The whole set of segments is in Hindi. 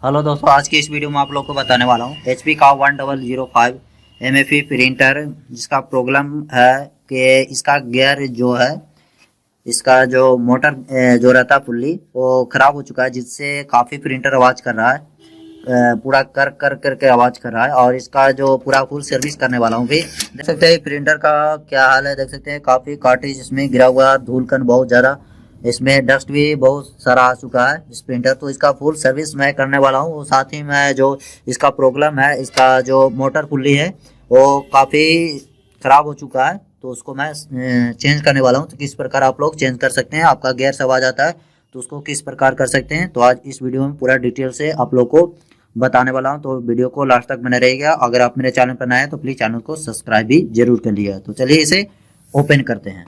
हेलो दोस्तों, आज की इस वीडियो में आप लोग को बताने वाला हूँ HP का 1005 MFE प्रिंटर, जिसका प्रॉब्लम है कि इसका गियर जो है, इसका जो मोटर जो रहता है पुल्ली, वो खराब हो चुका है, जिससे काफ़ी प्रिंटर आवाज़ कर रहा है। पूरा कर कर करके आवाज़ कर रहा है। और इसका जो पूरा फुल सर्विस करने वाला हूँ भी। देख सकते हैं प्रिंटर का क्या हाल है। देख सकते हैं काफ़ी कार्ट्रिज इसमें गिरा हुआ है, धूलकण बहुत ज़्यादा, इसमें डस्ट भी बहुत सारा आ चुका है इस प्रिंटर। तो इसका फुल सर्विस मैं करने वाला हूँ। साथ ही में जो इसका प्रॉब्लम है, इसका जो मोटर पुल्ली है वो काफ़ी ख़राब हो चुका है, तो उसको मैं चेंज करने वाला हूँ। तो किस प्रकार आप लोग चेंज कर सकते हैं, आपका गियर से आवाज़ आता है तो उसको किस प्रकार कर सकते हैं, तो आज इस वीडियो में पूरा डिटेल से आप लोग को बताने वाला हूं। तो वीडियो को लास्ट तक बने रहिएगा। अगर आप मेरे चैनल पर नए हैं तो प्लीज़ चैनल को सब्सक्राइब भी जरूर कर लिया। तो चलिए इसे ओपन करते हैं।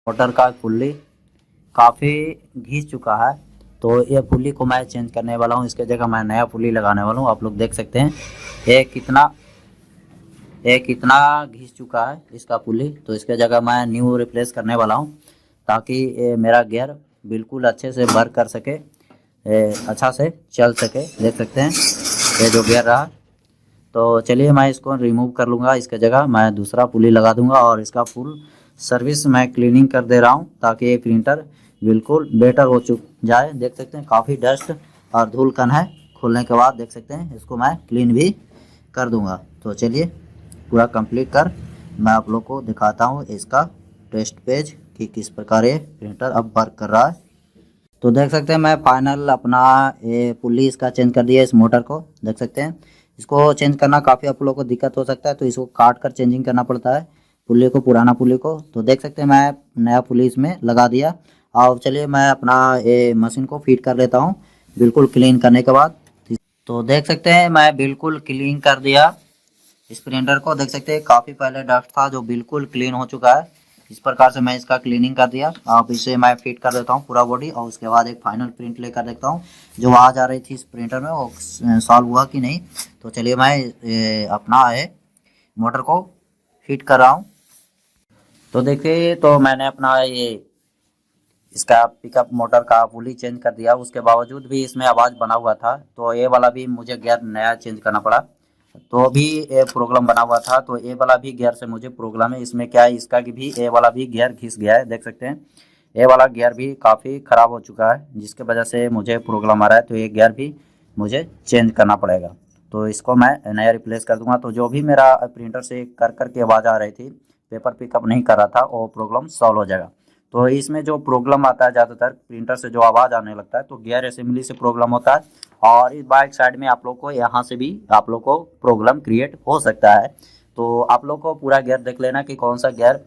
मोटर का पुल्ली काफ़ी घिस चुका है, तो ये पुल्ली को मैं चेंज करने वाला हूँ। इसके जगह मैं नया पुल्ली लगाने वाला हूँ। आप लोग देख सकते हैं ये कितना ये कितना घिस चुका है इसका पुल्ली। तो इसके जगह मैं न्यू रिप्लेस करने वाला हूँ, ताकि ये मेरा गियर बिल्कुल अच्छे से वर्क कर सके, अच्छा से चल सके। देख सकते हैं ये जो गियर रहा। तो चलिए मैं इसको रिमूव कर लूँगा। इसके जगह मैं दूसरा पुली लगा दूंगा और इसका फुल सर्विस मैं क्लीनिंग कर दे रहा हूँ, ताकि ये प्रिंटर बिल्कुल बेटर हो चुक जाए। देख सकते हैं काफ़ी डस्ट और धूल कण है। खोलने के बाद देख सकते हैं इसको मैं क्लीन भी कर दूंगा। तो चलिए पूरा कंप्लीट कर मैं आप लोग को दिखाता हूँ इसका टेस्ट पेज कि किस प्रकार ये प्रिंटर अब वर्क कर रहा है। तो देख सकते हैं मैं फाइनल अपना ये पुल्ली इसका चेंज कर दिया। इस मोटर को देख सकते हैं, इसको चेंज करना काफ़ी आप लोगों को दिक्कत हो सकता है, तो इसको काट कर चेंजिंग करना पड़ता है पुल्ली को, पुराना पुल्ली को। तो देख सकते हैं मैं नया पुल्ली इसमें लगा दिया। और चलिए मैं अपना ये मशीन को फिट कर लेता हूँ बिल्कुल क्लीन करने के बाद। तो देख सकते हैं मैं बिल्कुल क्लीन कर दिया इस प्रिंटर को। देख सकते हैं काफ़ी पहले डस्ट था जो बिल्कुल क्लीन हो चुका है। इस प्रकार से मैं इसका क्लीनिंग कर दिया। अब इसे मैं फिट कर देता हूँ पूरा बॉडी, और उसके बाद एक फाइनल प्रिंट लेकर देखता हूँ जो आवाज़ आ रही थी इस प्रिंटर में वो सॉल्व हुआ कि नहीं। तो चलिए मैं अपना है मोटर को फिट कर रहा हूँ। तो देखिए, तो मैंने अपना ये इसका पिकअप मोटर का पुली चेंज कर दिया। उसके बावजूद भी इसमें आवाज़ बना हुआ था, तो ये वाला भी मुझे गियर नया चेंज करना पड़ा। तो अभी ये प्रॉब्लम बना हुआ था, तो ये वाला भी गियर से मुझे प्रॉब्लम है। इसमें क्या है, इसका कि भी ये वाला भी गियर घिस गया है। देख सकते हैं ये वाला गियर भी काफ़ी ख़राब हो चुका है, जिसके वजह से मुझे प्रॉब्लम आ रहा है। तो ये गियर भी मुझे चेंज करना पड़ेगा। तो इसको मैं नया रिप्लेस कर दूंगा। तो जो भी मेरा प्रिंटर से कर करके आवाज़ आ रही थी, पेपर पिकअप नहीं कर रहा था, वो प्रॉब्लम सॉल्व हो जाएगा। तो इसमें जो प्रॉब्लम आता है ज़्यादातर प्रिंटर से जो आवाज़ आने लगता है, तो गियर असेंबली से प्रॉब्लम होता है। और इस बाइक साइड में आप लोग को यहाँ से भी आप लोग को प्रॉब्लम क्रिएट हो सकता है। तो आप लोग को पूरा गियर देख लेना कि कौन सा गियर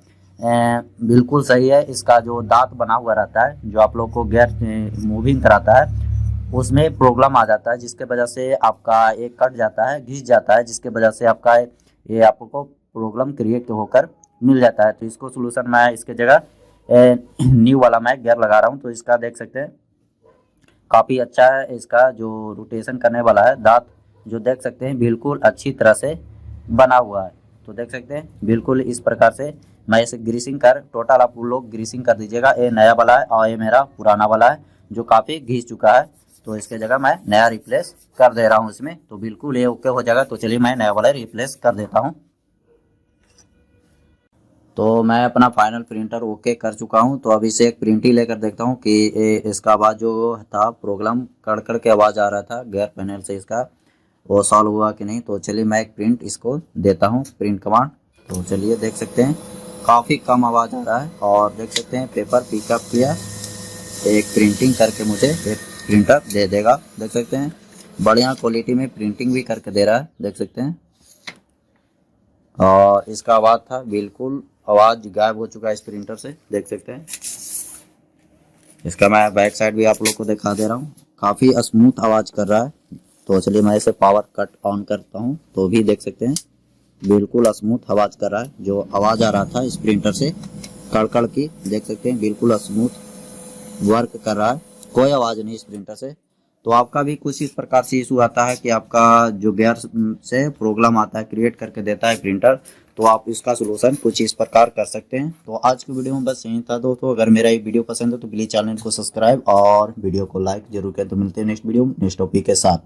बिल्कुल सही है। इसका जो दांत बना हुआ रहता है, जो आप लोग को गियर मूविंग कराता है, उसमें प्रॉब्लम आ जाता है, जिसके वजह से आपका एक कट जाता है, घिस जाता है, जिसके वजह से आपका ये आपको प्रॉब्लम क्रिएट होकर मिल जाता है। तो इसको सोल्यूशन मैं इसके जगह न्यू वाला मैं गियर लगा रहा हूँ। तो इसका देख सकते हैं काफ़ी अच्छा है। इसका जो रोटेशन करने वाला है दांत, जो देख सकते हैं बिल्कुल अच्छी तरह से बना हुआ है। तो देख सकते हैं बिल्कुल इस प्रकार से मैं इसे ग्रीसिंग कर, टोटल आप लोग ग्रीसिंग कर दीजिएगा। ये नया वाला है और ये मेरा पुराना वाला है जो काफ़ी घिस चुका है। तो इसके जगह मैं नया रिप्लेस कर दे रहा हूँ इसमें, तो बिल्कुल ये ओके हो जाएगा। तो चलिए मैं नया वाला रिप्लेस कर देता हूँ। तो मैं अपना फाइनल प्रिंटर ओके कर चुका हूँ। तो अब इसे एक प्रिंट ही लेकर देखता हूँ कि इसका आवाज़ जो था प्रॉब्लम कड़ कड़ के आवाज़ आ रहा था गियर पैनल से, इसका वो सॉल्व हुआ कि नहीं। तो चलिए मैं एक प्रिंट इसको देता हूँ, प्रिंट कमांड। तो चलिए देख सकते हैं काफ़ी कम आवाज़ आ रहा है, और देख सकते हैं पेपर पिकअप किया, एक प्रिंटिंग करके मुझे एक प्रिंटर दे देगा। देख सकते हैं बढ़िया क्वालिटी में प्रिंटिंग भी करके दे रहा है। देख सकते हैं, और इसका आवाज़ था बिल्कुल, आवाज़ गायब हो चुका है इस प्रिंटर से। देख सकते हैं इसका मैं बैक साइड भी आप लोग को दिखा दे रहा हूँ, काफ़ी स्मूथ आवाज़ कर रहा है। तो चलिए मैं इसे पावर कट ऑन करता हूँ तो भी देख सकते हैं बिल्कुल स्मूथ आवाज़ कर रहा है। जो आवाज़ आ रहा था इस प्रिंटर से कड़कड़ की, देख सकते हैं बिल्कुल स्मूथ वर्क कर रहा है, कोई आवाज़ नहीं इस प्रिंटर से। तो आपका भी कुछ इस प्रकार से इशू आता है कि आपका जो गेयर से प्रॉब्लम आता है, क्रिएट करके देता है प्रिंटर, तो आप इसका सलूशन कुछ इस प्रकार कर सकते हैं। तो आज की वीडियो में बस यही था दोस्तों। अगर मेरा ये वीडियो पसंद है तो प्लीज़ चैनल को सब्सक्राइब और वीडियो को लाइक जरूर करें। तो मिलते हैं नेक्स्ट वीडियो नेक्स्ट टॉपिक के साथ।